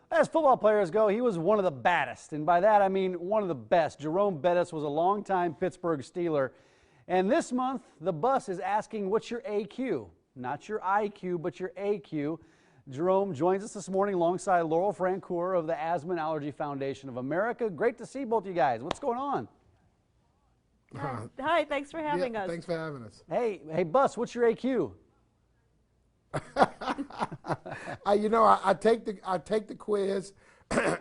As football players go, he was one of the baddest, and by that I mean one of the best. Jerome Bettis was a longtime Pittsburgh Steeler, and this month the bus is asking, what's your AQ? Not your IQ, but your AQ. Jerome joins us this morning alongside Laurel Francoeur of the Asthma and Allergy Foundation of America. Great to see both of you guys. What's going on? Hi, thanks for having us. Thanks for having us. Hey, Bus, what's your AQ? I take the quiz,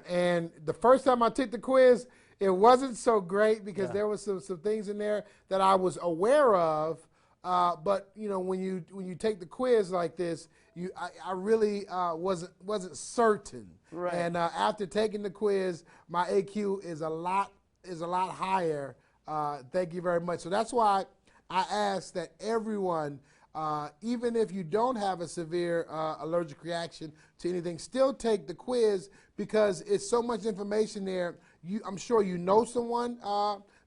and the first time I took the quiz, it wasn't so great because there was some things in there that I was aware of. But when you take the quiz like this, I really wasn't certain. Right. And after taking the quiz, my AQ is a lot higher. Thank you very much. So that's why I ask that everyone, even if you don't have a severe allergic reaction to anything, still take the quiz because it's so much information there. I'm sure you know someone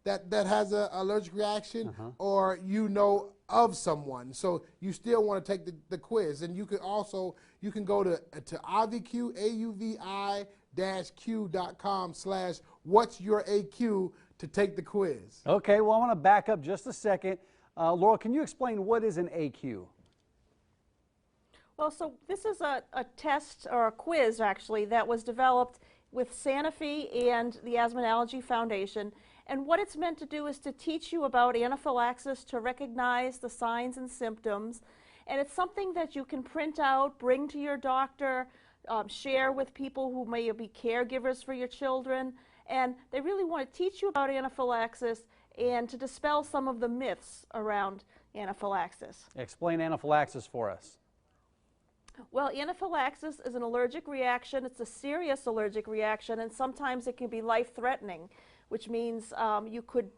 that has an allergic reaction, or you know of someone. So you still want to take the quiz. And you can also, go to AUVI-Q.com/what's-your-AQ to take the quiz. Okay, well, I want to back up just a second. Laurel, can you explain what is an AQ? Well, so this is a test, or a quiz actually, that was developed with Sanofi and the Asthma and Allergy Foundation. And what it's meant to do is to teach you about anaphylaxis, to recognize the signs and symptoms. And it's something that you can print out, bring to your doctor, share with people who may be caregivers for your children. And they really want to teach you about anaphylaxis and to dispel some of the myths around anaphylaxis. Explain anaphylaxis for us. Well, anaphylaxis is an allergic reaction. It's a serious allergic reaction, and sometimes it can be life-threatening, which means you could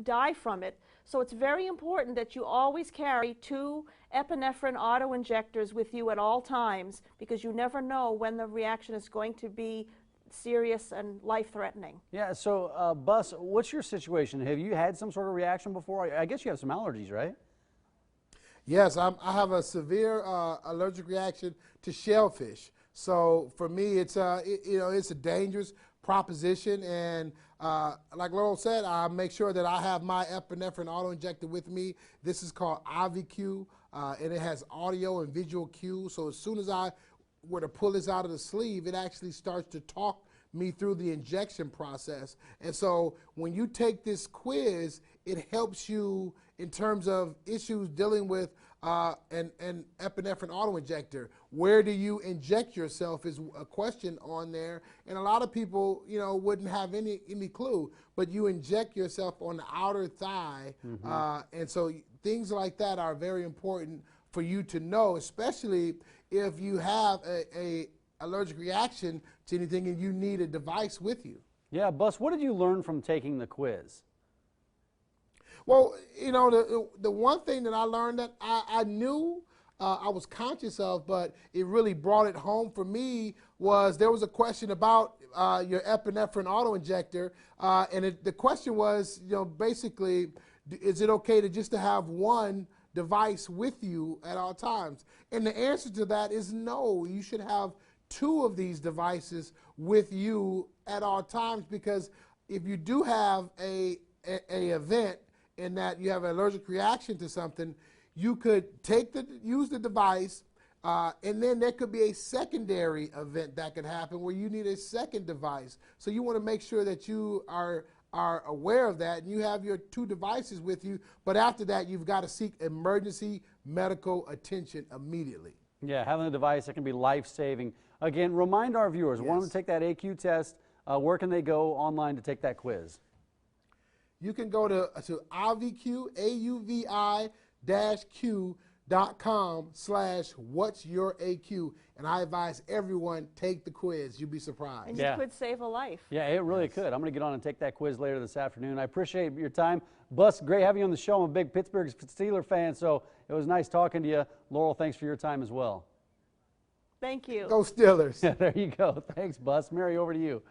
die from it. So it's very important that you always carry 2 epinephrine auto-injectors with you at all times, because you never know when the reaction is going to be serious and life-threatening. Yeah, so Bus, what's your situation? Have you had some sort of reaction before? I guess you have some allergies, right? Yes, I have a severe allergic reaction to shellfish. So for me, it's it's a dangerous proposition, and like Laurel said, I make sure that I have my epinephrine auto-injector with me. This is called IVQ, and it has audio and visual cues. So as soon as I were to pull this out of the sleeve, it actually starts to talk me through the injection process. And so when you take this quiz, it helps you in terms of issues dealing with an epinephrine auto-injector. Where do you inject yourself is a question on there, and a lot of people wouldn't have any clue, but you inject yourself on the outer thigh, and so things like that are very important for you to know, especially if you have a allergic reaction to anything and you need a device with you. Yeah, Bus, what did you learn from taking the quiz? Well, the one thing that I learned that I knew I was conscious of, but it really brought it home for me, was there was a question about your epinephrine auto-injector, and the question was, basically, is it okay to have one device with you at all times? And the answer to that is no. You should have 2 of these devices with you at all times, because if you do have a event in that you have an allergic reaction to something, you could use the device, and then there could be a secondary event that could happen where you need a second device. So you want to make sure that you are aware of that, and you have your 2 devices with you, but after that you've got to seek emergency medical attention immediately. Yeah, having a device that can be life-saving. Again, remind our viewers, want them to take that AQ test, where can they go online to take that quiz? You can go to IVQ, AUVI-Q.com/what's-your-AQ, and I advise everyone take the quiz. You'll be surprised. And you could save a life. Yeah, it really could. I'm going to get on and take that quiz later this afternoon. I appreciate your time. Bus, great having you on the show. I'm a big Pittsburgh Steeler fan, so it was nice talking to you. Laurel, thanks for your time as well. Thank you. Go Steelers. Yeah, there you go. Thanks, Bus. Mary, over to you.